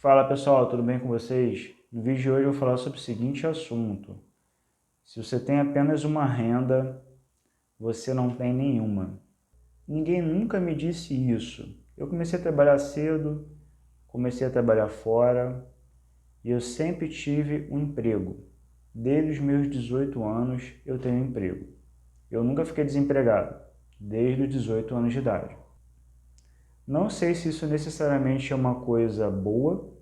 Fala pessoal, tudo bem com vocês? No vídeo de hoje eu vou falar sobre o seguinte assunto. Se você tem apenas uma renda, você não tem nenhuma. Ninguém nunca me disse isso. Eu comecei a trabalhar cedo, comecei a trabalhar fora e eu sempre tive um emprego. Desde os meus 18 anos eu tenho um emprego. Eu nunca fiquei desempregado, desde os 18 anos de idade. Não sei se isso necessariamente é uma coisa boa,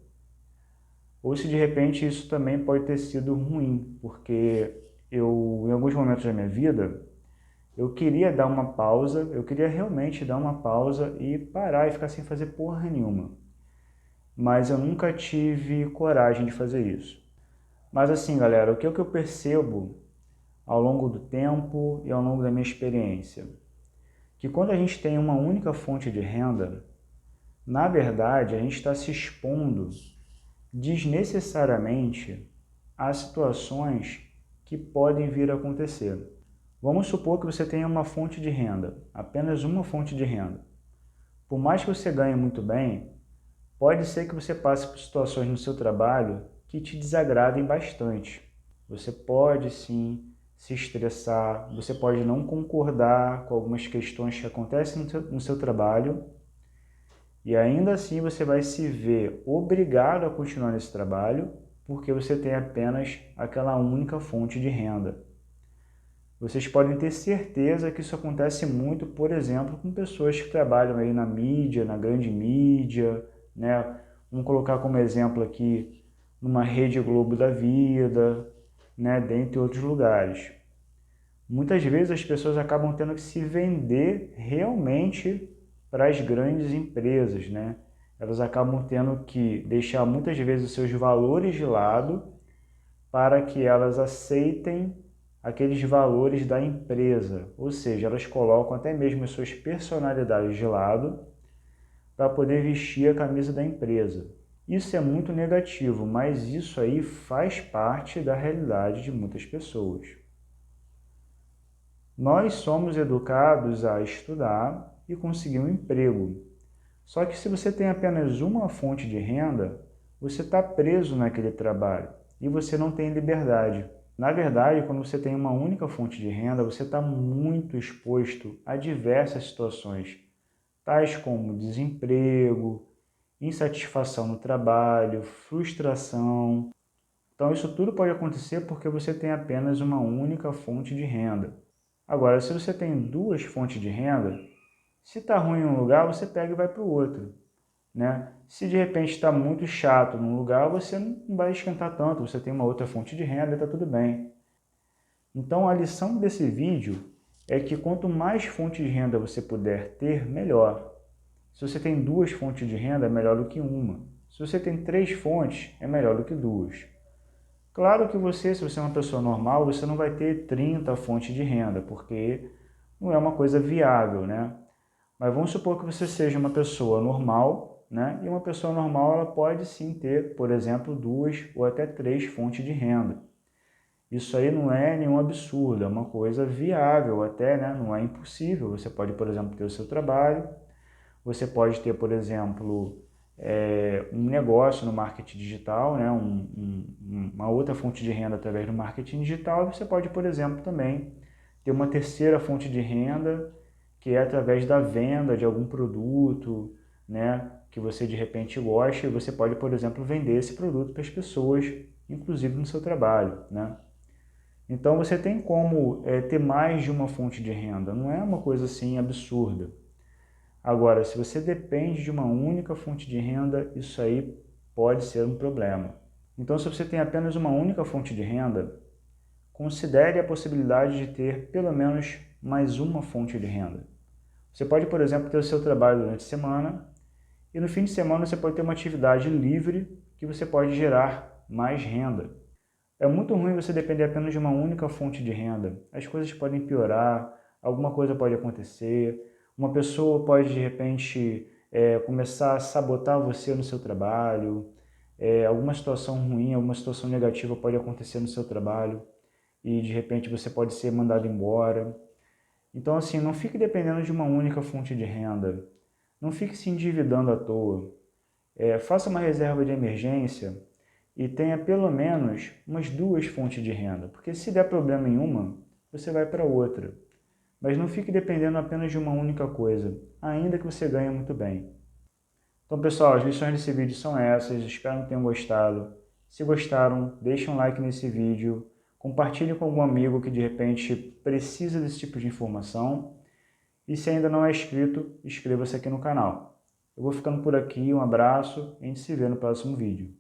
ou se de repente isso também pode ter sido ruim, porque eu, em alguns momentos da minha vida, eu queria dar uma pausa, eu queria realmente dar uma pausa e parar e ficar sem fazer porra nenhuma. Mas eu nunca tive coragem de fazer isso. Mas assim, galera, o que é que eu percebo ao longo do tempo e ao longo da minha experiência? Que quando a gente tem uma única fonte de renda, na verdade, a gente está se expondo desnecessariamente a situações que podem vir a acontecer. Vamos supor que você tenha uma fonte de renda, apenas uma fonte de renda. Por mais que você ganhe muito bem, pode ser que você passe por situações no seu trabalho que te desagradem bastante. Você pode sim se estressar, você pode não concordar com algumas questões que acontecem no seu trabalho, e ainda assim você vai se ver obrigado a continuar nesse trabalho porque você tem apenas aquela única fonte de renda. Vocês podem ter certeza que isso acontece muito, por exemplo, com pessoas que trabalham aí na mídia, na grande mídia, né? Vamos colocar como exemplo aqui numa Rede Globo da vida, né? Dentre outros lugares. Muitas vezes as pessoas acabam tendo que se vender realmente para as grandes empresas, né? Elas acabam tendo que deixar muitas vezes os seus valores de lado para que elas aceitem aqueles valores da empresa. Ou seja, elas colocam até mesmo as suas personalidades de lado para poder vestir a camisa da empresa. Isso é muito negativo, mas isso aí faz parte da realidade de muitas pessoas. Nós somos educados a estudar e conseguir um emprego. Só que se você tem apenas uma fonte de renda, você está preso naquele trabalho e você não tem liberdade. Na verdade, quando você tem uma única fonte de renda, você está muito exposto a diversas situações, tais como desemprego, insatisfação no trabalho, frustração. Então, isso tudo pode acontecer porque você tem apenas uma única fonte de renda. Agora, se você tem duas fontes de renda, se está ruim em um lugar, você pega e vai para o outro, né? Se de repente está muito chato num lugar, você não vai esquentar tanto, você tem uma outra fonte de renda e está tudo bem. Então, a lição desse vídeo é que quanto mais fontes de renda você puder ter, melhor. Se você tem duas fontes de renda, é melhor do que uma. Se você tem três fontes, é melhor do que duas. Claro que você, se você é uma pessoa normal, você não vai ter 30 fontes de renda, porque não é uma coisa viável, né? Mas vamos supor que você seja uma pessoa normal, né? E uma pessoa normal, ela pode sim ter, por exemplo, duas ou até três fontes de renda. Isso aí não é nenhum absurdo, é uma coisa viável até, né? Não é impossível. Você pode, por exemplo, ter o seu trabalho, você pode ter, por exemplo, um negócio no marketing digital, né? Uma outra fonte de renda através do marketing digital. E você pode, por exemplo, também ter uma terceira fonte de renda, que é através da venda de algum produto, né? Que você de repente gosta, e você pode, por exemplo, vender esse produto para as pessoas, inclusive no seu trabalho, né? Então você tem como ter mais de uma fonte de renda, não é uma coisa assim absurda. Agora, se você depende de uma única fonte de renda, isso aí pode ser um problema. Então, se você tem apenas uma única fonte de renda, considere a possibilidade de ter pelo menos mais uma fonte de renda. Você pode, por exemplo, ter o seu trabalho durante a semana e no fim de semana você pode ter uma atividade livre que você pode gerar mais renda. É muito ruim você depender apenas de uma única fonte de renda. As coisas podem piorar, alguma coisa pode acontecer, uma pessoa pode de repente começar a sabotar você no seu trabalho, alguma situação ruim, alguma situação negativa pode acontecer no seu trabalho e de repente você pode ser mandado embora. Então assim, não fique dependendo de uma única fonte de renda, não fique se endividando à toa. Faça uma reserva de emergência e tenha pelo menos umas 2 fontes de renda, porque se der problema em uma, você vai para outra. Mas não fique dependendo apenas de uma única coisa, ainda que você ganhe muito bem. Então, pessoal, as lições desse vídeo são essas, espero que tenham gostado. Se gostaram, deixem um like nesse vídeo, compartilhe com algum amigo que de repente precisa desse tipo de informação. E se ainda não é inscrito, inscreva-se aqui no canal. Eu vou ficando por aqui, um abraço e a gente se vê no próximo vídeo.